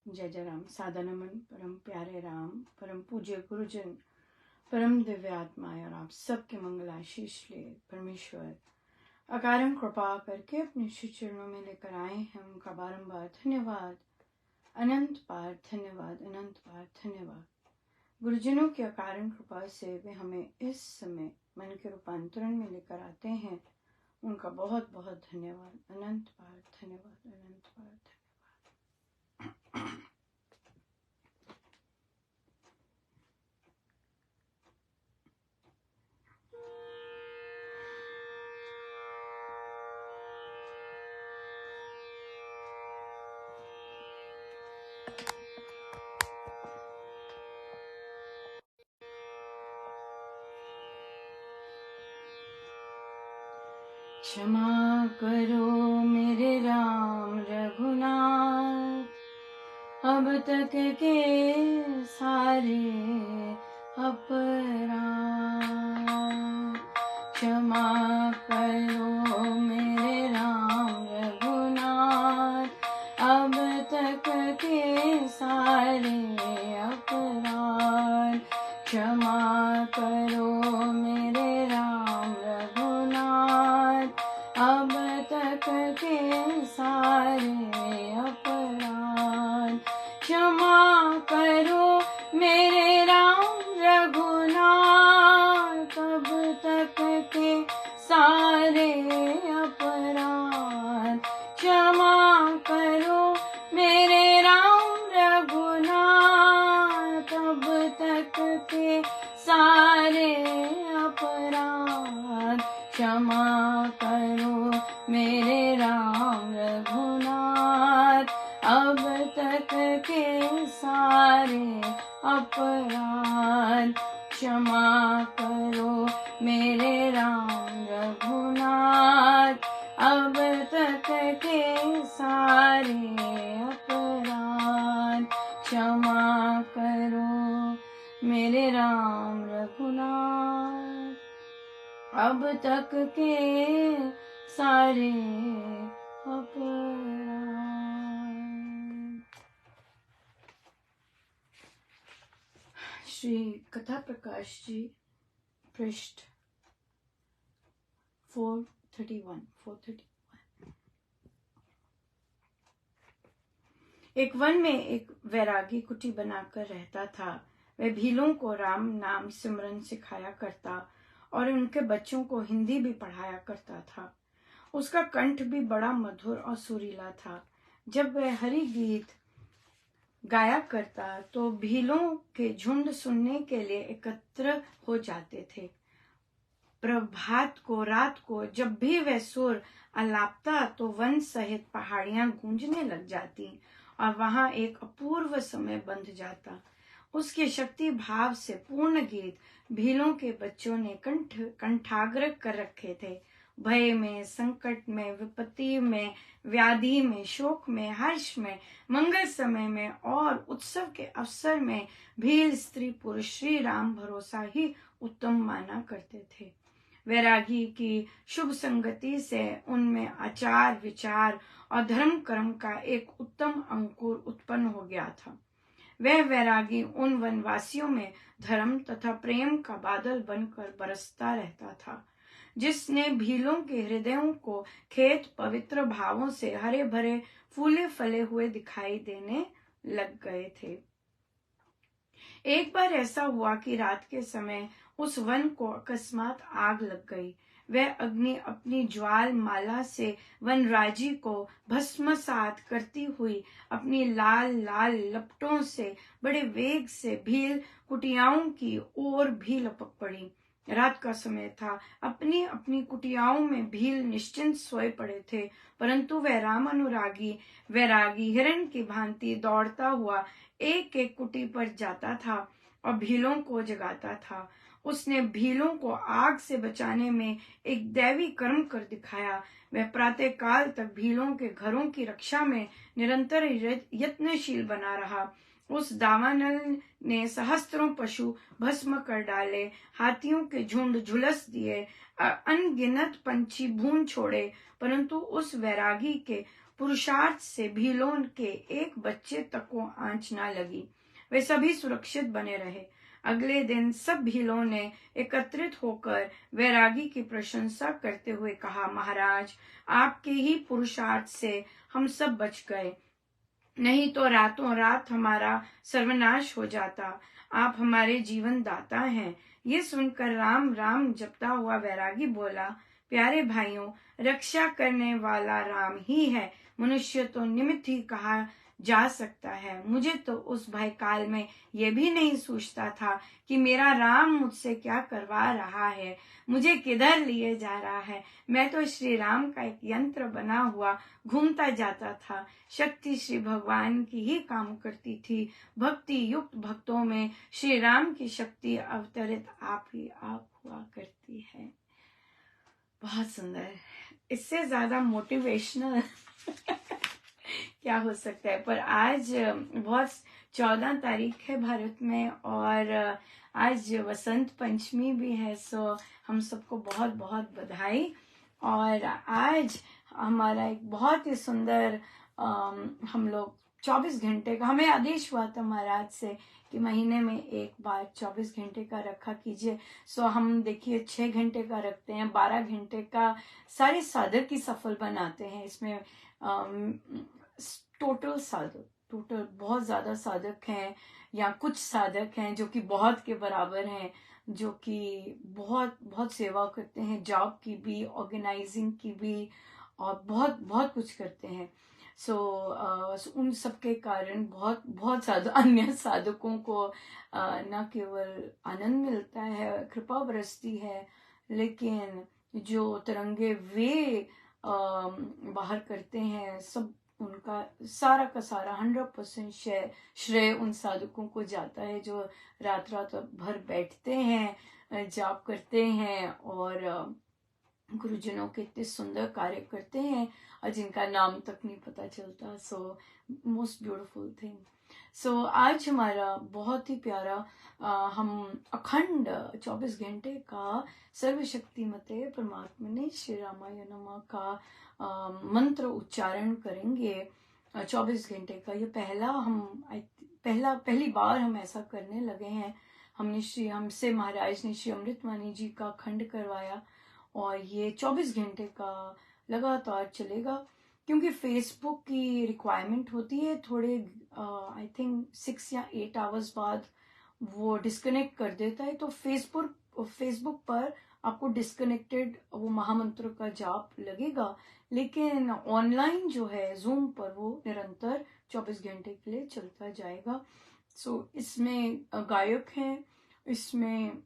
जय जय राम। साधनमन परम प्यारे राम, परम पूज्य गुरुजन, परम दिव्य आत्माएं और आप सबके मंगल आशीष ले परमेश्वर अकारण कृपा करके अपने श्री चरणों में लेकर आए हैं। उनका बारंबार धन्यवाद, अनंत बार धन्यवाद, अनंत बार धन्यवाद। गुरुजनों की अकारण कृपा से वे हमें इस समय मन के रूपांतरण में लेकर आते हैं। उनका बहुत बहुत धन्यवाद, अनंत बार धन्यवाद, अनंत बार धन्यवाद। क्षमा करो मेरे राम रघुनाथ, अब तक के सारे अपराध। क्षमा करो मेरे राम रघुनाथ, अब तक के सारे अपराध। क्षमा करो मेरे राम रघुनाथ, अब तक के सारे अपराध। क्षमा करो मेरे राम रघुनाथ, अब तक के सारे अपराध। क्षमा करो मेरे राम रघुनाथ, अब तक के सारे अपराध। क्षमा करो मेरे राम रघुनाथ, अब तक के सारे अपराध। क्षमा करो मेरे राम रघुनाथ, अब तक के सारे अपराध। क्षमा करो मेरे राम रघुनाथ, अब तक के सारे अपराध। श्री कथा प्रकाश जी, पृष्ठ 431। एक वन में एक वैरागी कुटी बनाकर रहता था। वह भीलों को राम नाम सिमरन सिखाया करता और उनके बच्चों को हिंदी भी पढ़ाया करता था। उसका कंठ भी बड़ा मधुर और सुरीला था। जब वह हरि गीत गाया करता तो भीलों के झुंड सुनने के लिए एकत्र हो जाते थे। प्रभात को, रात को जब भी वह सुर आलापता तो वन सहित पहाड़ियां गूंजने लग जाती और वहां एक अपूर्व समय बंध जाता। उसके शक्ति भाव से पूर्ण गीत भीलों के बच्चों ने कंठाग्र कर रखे थे। भय में, संकट में, विपत्ति में, व्याधि में, शोक में, हर्ष में, मंगल समय में और उत्सव के अवसर में भील स्त्री पुरुष श्री राम भरोसा ही उत्तम माना करते थे। वैरागी की शुभ संगति से उनमें आचार विचार और धर्म कर्म का एक उत्तम अंकुर उत्पन्न हो गया था। वह वैरागी उन वनवासियों में धर्म तथा प्रेम का बादल बनकर बरसता रहता था, जिसने भीलों के हृदयों को खेत पवित्र भावों से हरे भरे फूले फले हुए दिखाई देने लग गए थे। एक बार ऐसा हुआ कि रात के समय उस वन को अकस्मात आग लग गई। वह अग्नि अपनी ज्वाल माला से वनराजी को भस्मसात करती हुई अपनी लाल लाल लपटों से बड़े वेग से भील कुटियाओं की ओर भी लपक पड़ी। रात का समय था। अपनी अपनी कुटियाओं में भील निश्चिंत सोए पड़े थे, परंतु वह राम अनुरागी वैरागी हिरण की भांति दौड़ता हुआ एक एक कुटी पर जाता था और भीलों को जगाता था। उसने भीलों को आग से बचाने में एक दैवी कर्म कर दिखाया। वह प्रातः काल तक भीलों के घरों की रक्षा में निरंतर यत्नशील बना रहा। उस दावानल ने सहस्त्रों पशु भस्म कर डाले, हाथियों के झुंड झुलस दिए, अनगिनत पंछी भून छोड़े, परंतु उस वैरागी के पुरुषार्थ से भीलों के एक बच्चे तक को आंच ना लगी। वे सभी सुरक्षित बने रहे। अगले दिन सब भीलों ने एकत्रित होकर वैरागी की प्रशंसा करते हुए कहा, महाराज, आपके ही पुरुषार्थ से हम सब बच गए, नहीं तो रातों रात हमारा सर्वनाश हो जाता। आप हमारे जीवन दाता हैं। ये सुनकर राम राम जपता हुआ वैरागी बोला, प्यारे भाइयों, रक्षा करने वाला राम ही है। मनुष्य तो निमित्त ही कहा जा सकता है। मुझे तो उस भय काल में यह भी नहीं सोचता था कि मेरा राम मुझसे क्या करवा रहा है, मुझे किधर लिए जा रहा है। मैं तो श्री राम का एक यंत्र बना हुआ घूमता जाता था। शक्ति श्री भगवान की ही काम करती थी। भक्ति युक्त भक्तों में श्री राम की शक्ति अवतरित आप ही आप हुआ करती है। बहुत सुंदर। इससे ज्यादा मोटिवेशनल क्या हो सकता है। पर आज बहुत 14 तारीख है भारत में और आज वसंत पंचमी भी है। सो हम सबको बहुत बहुत बधाई। और आज हमारा एक बहुत ही सुंदर हम लोग 24 घंटे का हमें आदेश हुआ था महाराज से कि महीने में एक बार 24 घंटे का रखा कीजिए। सो हम देखिए 6 घंटे का रखते हैं, 12 घंटे का सारे साधक की सफल बनाते हैं। इसमें टोटल बहुत ज्यादा साधक हैं या कुछ साधक हैं जो कि बहुत के बराबर हैं, जो कि बहुत बहुत सेवा करते हैं, जॉब की भी, ऑर्गेनाइजिंग की भी, और बहुत बहुत कुछ करते हैं। सो उन सब के कारण बहुत बहुत ज्यादा अन्य साधकों को न केवल आनंद मिलता है, कृपा बरसती है, लेकिन जो तरंगे वे बाहर करते हैं, सब उनका सारा का सारा 100% श्रेय उन साधकों को जाता है जो रात रात भर बैठते हैं, जाप करते हैं और गुरुजनों के इतने सुंदर कार्य करते हैं और जिनका नाम तक नहीं पता चलता। So most beautiful thing. So आज हमारा बहुत ही प्यारा हम अखंड 24 घंटे का सर्वशक्तिमते परमात्मने श्री रामाय नमः का मंत्र उच्चारण करेंगे 24 घंटे का। ये पहली बार हम ऐसा करने लगे हैं। हमसे महाराज ने श्री अमृतवाणी जी का खंड करवाया और ये 24 घंटे का लगातार चलेगा, क्योंकि फेसबुक की रिक्वायरमेंट होती है थोड़े आई थिंक 6 या 8 आवर्स बाद वो डिस्कनेक्ट कर देता है। तो फेसबुक पर आपको डिस्कनेक्टेड वो महामंत्र का जाप लगेगा, लेकिन ऑनलाइन जो है जूम पर वो निरंतर 24 घंटे के लिए चलता जाएगा। सो इसमें गायक हैं, इसमें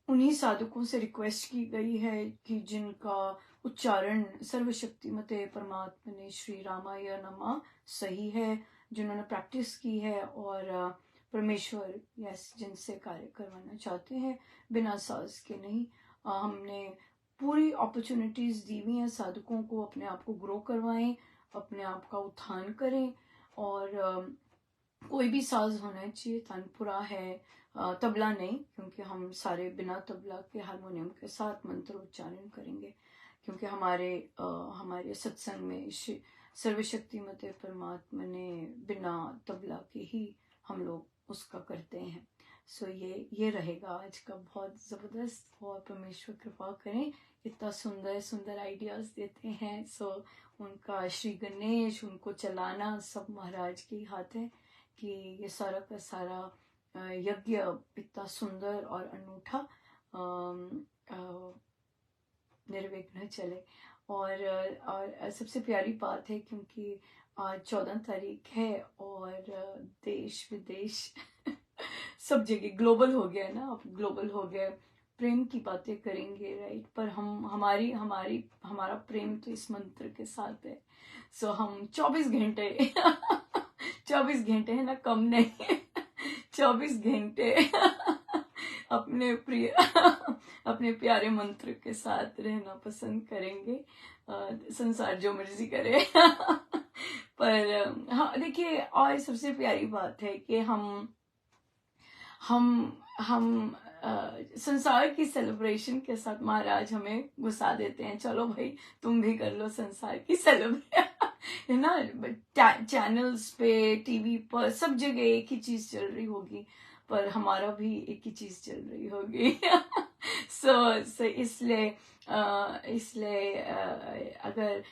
उन्हीं साधकों से रिक्वेस्ट की गई है कि जिनका उच्चारण सर्वशक्तिमते परमात्मने श्री रामाय नमः सही है, जिन्होंने प्रैक्टिस की है और परमेश्वर जिनसे कार्य करवाना चाहते हैं बिना साज के नहीं। हमने पूरी अपॉर्चुनिटीज दी हुई हैं साधकों को, अपने आप को ग्रो करवाएं, अपने आप का उत्थान करें। और कोई भी साज होना चाहिए, तानपुरा है, तबला नहीं, क्योंकि हम सारे बिना तबला के हारमोनियम के साथ मंत्र उच्चारण करेंगे, क्योंकि हमारे सत्संग में सर्वशक्तिमते परमात्मने बिना तबला के ही हम लोग उसका करते हैं। सो ये रहेगा आज का बहुत जबरदस्त। और परमेश्वर कृपा करें, इतना सुंदर सुंदर आइडियाज देते हैं। सो उनका श्री गणेश, उनको चलाना सब महाराज के ही हाथ है कि ये सारा का सारा यज्ञ इतना सुंदर और अनूठा निर्विघ्न चले। और सबसे प्यारी बात है क्योंकि आज 14 तारीख है और देश विदेश सब जगह ग्लोबल हो गया ना, अब ग्लोबल हो गया, प्रेम की बातें करेंगे, राइट। पर हमारा प्रेम तो इस मंत्र के साथ है। सो हम 24 घंटे 24 घंटे है ना, कम नहीं 24 घंटे अपने प्यारे मंत्र के साथ रहना पसंद करेंगे, संसार जो मर्जी करे। पर हाँ देखिए, और सबसे प्यारी बात है कि हम संसार की सेलिब्रेशन के साथ महाराज हमें घुसा देते हैं, चलो भाई तुम भी कर लो संसार की सेलिब्रेशन। है ना, चैनल्स पे, टीवी पर, सब जगह एक ही चीज चल रही होगी, पर हमारा भी एक ही चीज चल रही होगी। सो इसलिए अगर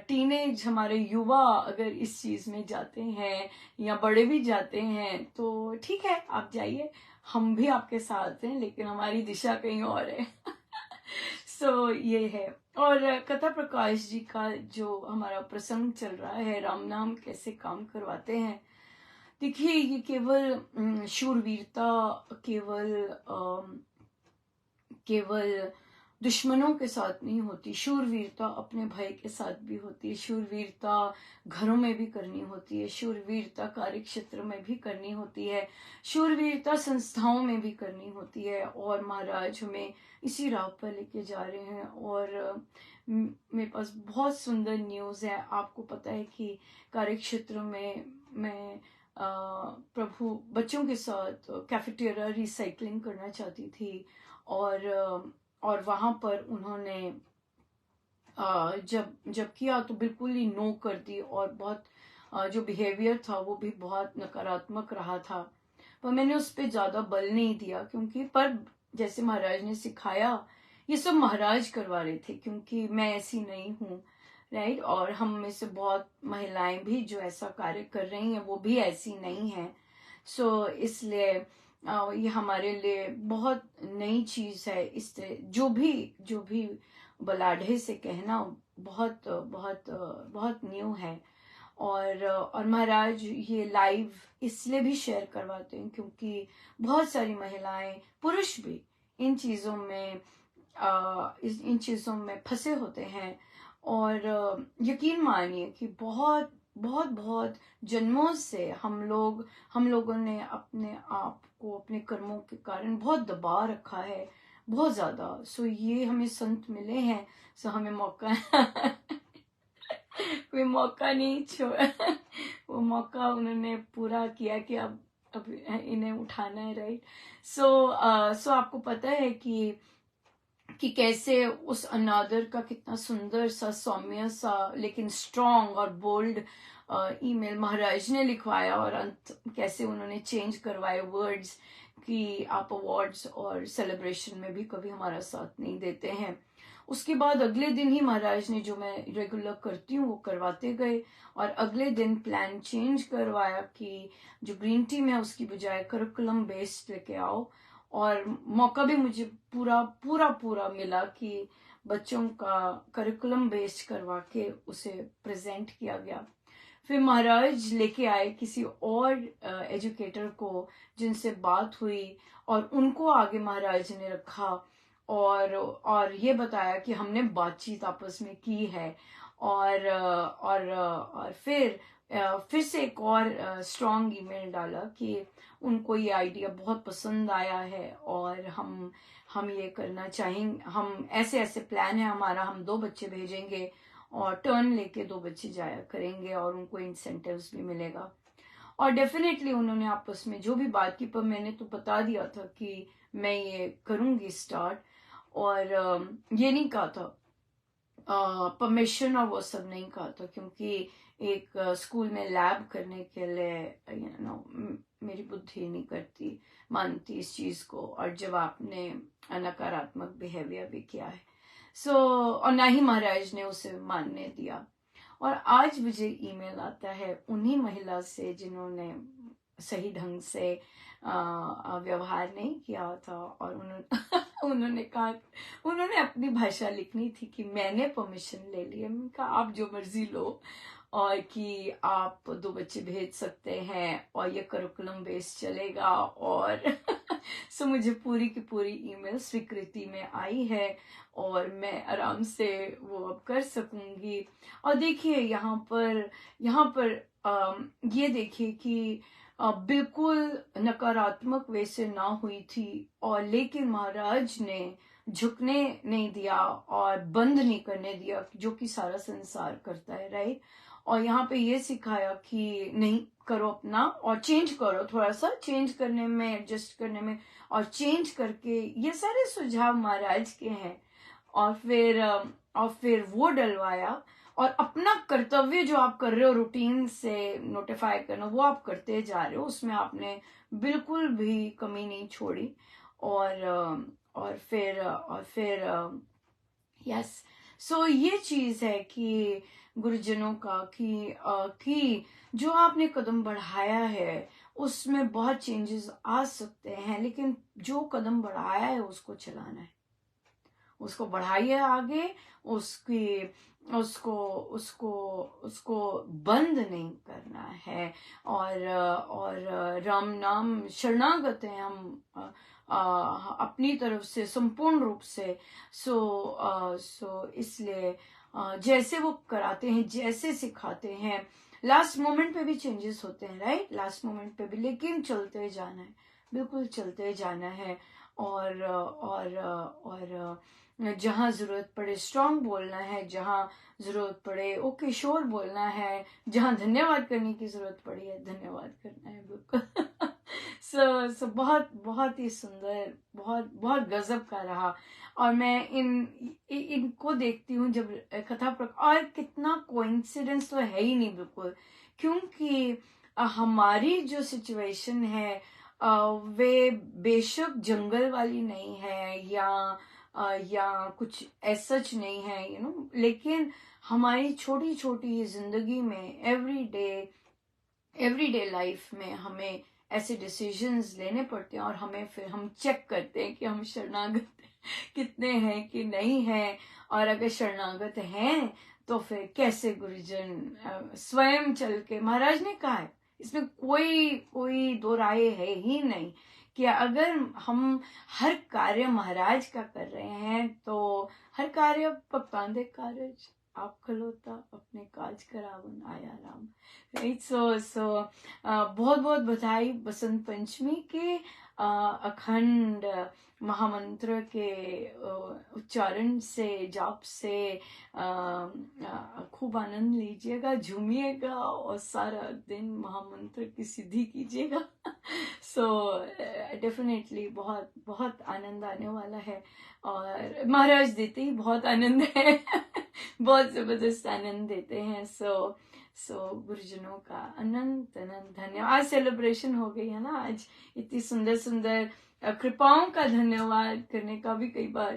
टीनेज हमारे युवा अगर इस चीज में जाते हैं या बड़े भी जाते हैं तो ठीक है, आप जाइए, हम भी आपके साथ हैं, लेकिन हमारी दिशा कहीं और है। सो ये है। और कथा प्रकाश जी का जो हमारा प्रसंग चल रहा है, राम नाम कैसे काम करवाते हैं, देखिए ये केवल शूरवीरता, केवल दुश्मनों के साथ नहीं होती, शूरवीरता अपने भाई के साथ भी होती है, शूरवीरता घरों में भी करनी होती है, शूरवीरता कार्य क्षेत्र में भी करनी होती है, शूरवीरता संस्थाओं में भी करनी होती है। और महाराज हमें इसी राह पर लेके जा रहे हैं। और मेरे पास बहुत सुंदर न्यूज़ है। आपको पता है कि कार्य क्षेत्र में मैं प्रभु बच्चों के साथ कैफेटेरिया रिसाइकलिंग करना चाहती थी, और वहां पर उन्होंने जब किया तो बिल्कुल ही नो कर दी, और बहुत जो बिहेवियर था वो भी बहुत नकारात्मक रहा था। पर मैंने उस पर ज्यादा बल नहीं दिया, क्योंकि पर जैसे महाराज ने सिखाया, ये सब महाराज करवा रहे थे, क्योंकि मैं ऐसी नहीं हूँ, राइट। और हम में से बहुत महिलाएं भी जो ऐसा कार्य कर रही हैं वो भी ऐसी नहीं है। सो इसलिए ये हमारे लिए बहुत नई चीज है। इस तरह जो भी बलाढ्य से कहना बहुत बहुत बहुत न्यू है। और महाराज ये लाइव इसलिए भी शेयर करवाते हैं क्योंकि बहुत सारी महिलाएं, पुरुष भी इन चीजों में फंसे होते हैं। और यकीन मानिए कि बहुत बहुत बहुत जन्मों से हम लोगों ने अपने आप को अपने कर्मों के कारण बहुत दबा रखा है, बहुत ज्यादा। सो ये हमें संत मिले हैं, सो हमें मौका कोई मौका नहीं छोड़ा। वो मौका उन्होंने पूरा किया कि अब इन्हें उठाना है, राइट। सो आपको पता है कि कैसे उस अनादर का कितना सुंदर सा, सौम्य सा, लेकिन स्ट्रॉन्ग और बोल्ड ईमेल महाराज ने लिखवाया, और अंत कैसे उन्होंने चेंज करवाए वर्ड्स कि आप अवार्ड्स और सेलिब्रेशन में भी कभी हमारा साथ नहीं देते हैं। उसके बाद अगले दिन ही महाराज ने, जो मैं रेगुलर करती हूँ, वो करवाते गए, और अगले दिन प्लान चेंज करवाया कि जो ग्रीन टी में उसकी बजाय करिकुलम बेस्ड लेके आओ। और मौका भी मुझे पूरा पूरा पूरा मिला कि बच्चों का करिकुलम बेस्ड करवा के उसे प्रेजेंट किया गया। फिर महाराज लेके आए किसी और एजुकेटर को, जिनसे बात हुई, और उनको आगे महाराज ने रखा, और ये बताया कि हमने बातचीत आपस में की है। और फिर से एक और स्ट्रॉन्ग ईमेल डाला कि उनको ये आइडिया बहुत पसंद आया है, और हम ये करना चाहेंगे, हम ऐसे प्लान है हमारा, हम 2 बच्चे भेजेंगे और टर्न लेके 2 बच्चे जाया करेंगे, और उनको इंसेंटिव्स भी मिलेगा। और डेफिनेटली उन्होंने आपस में जो भी बात की, पर मैंने तो बता दिया था कि मैं ये करूंगी स्टार्ट, और ये नहीं कहा था परमिशन और वो सब नहीं कहा था, क्योंकि एक स्कूल में लैब करने के लिए मेरी बुद्धि नहीं मानती इस चीज को, और जब आपने नकारात्मक बिहेवियर भी किया है, और ना ही महाराज ने उसे मानने दिया। और आज मुझे ईमेल आता है उन्हीं महिला से जिन्होंने सही ढंग से व्यवहार नहीं किया था, और उन्होंने कहा, उन्होंने अपनी भाषा लिखनी थी कि मैंने परमिशन ले लिया। मैंने कहा आप जो मर्जी लो, और कि आप 2 बच्चे भेज सकते हैं, और ये करिकुलम बेस्ड चलेगा। और सो मुझे पूरी की पूरी ईमेल स्वीकृति में आई है, और मैं आराम से वो अब कर सकूंगी। और देखिए यहाँ पर ये देखिए कि बिल्कुल नकारात्मक वे से ना हुई थी, और लेकिन महाराज ने झुकने नहीं दिया और बंद नहीं करने दिया, जो कि सारा संसार करता है, राइट। और यहाँ पे ये सिखाया कि नहीं, करो अपना, और चेंज करो, थोड़ा सा चेंज करने में, एडजस्ट करने में, और चेंज करके, ये सारे सुझाव महाराज के हैं। और फिर वो डलवाया, और अपना कर्तव्य जो आप कर रहे हो रूटीन से नोटिफाई करना, वो आप करते जा रहे हो, उसमें आपने बिल्कुल भी कमी नहीं छोड़ी। और फिर यस, सो ये चीज है कि गुरुजनों का कि जो आपने कदम बढ़ाया है उसमें बहुत चेंजेस आ सकते हैं, लेकिन जो कदम बढ़ाया है उसको चलाना है, उसको बढ़ाइए आगे, उसकी उसको उसको उसको बंद नहीं करना है। और राम नाम शरणागत है हम, अपनी तरफ से संपूर्ण रूप से। सो इसलिए जैसे वो कराते हैं, जैसे सिखाते हैं, लास्ट मोमेंट पे भी चेंजेस होते हैं, राइट, लास्ट मोमेंट पे भी, लेकिन चलते जाना है, बिल्कुल चलते जाना है। और जहां जरूरत पड़े स्ट्रांग बोलना है, जहां जरूरत पड़े ओके श्योर बोलना है, जहां धन्यवाद करने की जरूरत पड़ी है धन्यवाद करना है, बिल्कुल। सो बहुत बहुत ही सुंदर, बहुत बहुत गजब का रहा। और मैं इनको देखती हूँ जब कथा और कितना कोइंसिडेंस तो है ही नहीं बिल्कुल, क्योंकि हमारी जो सिचुएशन है वे बेशक जंगल वाली नहीं है, या कुछ सच नहीं है, लेकिन हमारी छोटी छोटी जिंदगी में एवरीडे लाइफ में हमें ऐसे डिसीजंस लेने पड़ते हैं, और हमें फिर हम चेक करते हैं कि हम शरणागत कितने हैं कि नहीं है। और अगर शरणागत हैं तो फिर कैसे गुरुजन स्वयं चल के, महाराज ने कहा है, इसमें कोई कोई दो राय है ही नहीं कि अगर हम हर कार्य महाराज का कर रहे हैं तो हर कार्य पकांदे कारज आप खलोता अपने काज करावन आया राम, राइट। सो बहुत बहुत बधाई बसंत पंचमी के अखंड महामंत्र के उच्चारण से, जाप से खूब आनंद लीजिएगा, झूमिएगा और सारा दिन महामंत्र की सिद्धि कीजिएगा। सो डेफिनेटली बहुत बहुत आनंद आने वाला है, और महाराज देते ही बहुत आनंद है। बहुत जबरदस्त आनंद देते हैं। सो गुरुजनों का अनंत अनंत धन्यवाद। आज सेलिब्रेशन हो गई है ना, आज इतनी सुंदर सुंदर कृपाओं का धन्यवाद करने का भी कई बार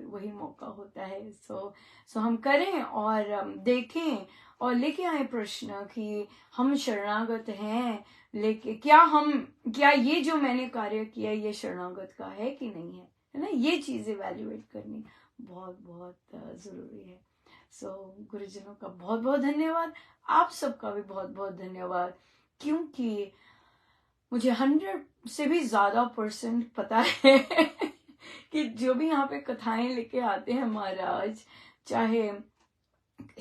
वही मौका होता है। सो हम करें और देखें और लेके आए प्रश्न कि हम शरणागत हैं, लेके क्या ये जो मैंने कार्य किया ये शरणागत का है कि नहीं है ना, ये चीज इवैल्यूएट करनी बहुत बहुत जरूरी है। सो गुरुजनों का बहुत बहुत धन्यवाद, आप सबका भी बहुत बहुत धन्यवाद, क्योंकि मुझे 100 से भी ज्यादा % पता है कि जो भी यहाँ पे कथाएं लेके आते हैं महाराज, चाहे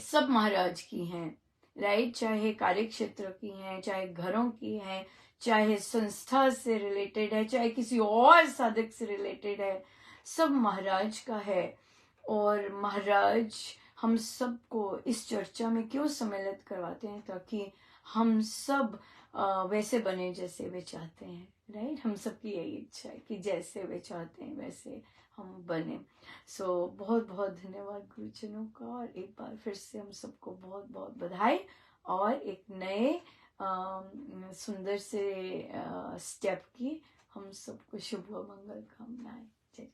सब महाराज की हैं, राइट, चाहे कार्य क्षेत्र की हैं, चाहे घरों की हैं, चाहे संस्था से रिलेटेड है, चाहे किसी और साधक से रिलेटेड है, सब महाराज का है। और महाराज हम सबको इस चर्चा में क्यों सम्मिलित करवाते हैं, ताकि हम सब वैसे बने जैसे वे चाहते हैं, राइट। हम सबकी यही इच्छा है कि जैसे वे चाहते हैं वैसे हम बने। सो बहुत बहुत धन्यवाद गुरुजनों का, और एक बार फिर से हम सबको बहुत बहुत बधाई, और एक नए सुंदर से स्टेप की हम सबको शुभ व मंगल कामनाएं। जय।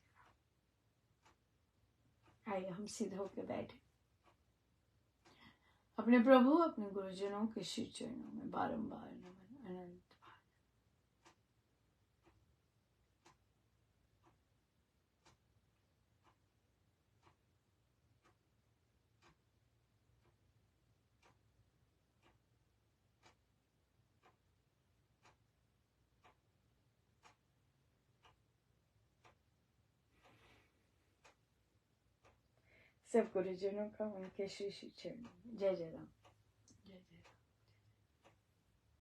आइए हम सीधे होकर बैठे, अपने प्रभु अपने गुरुजनों के श्री चरणों में बारंबार नमन अनंत। सब गुरुजनों का उनके श्री श्री चरणों में जय जय राम।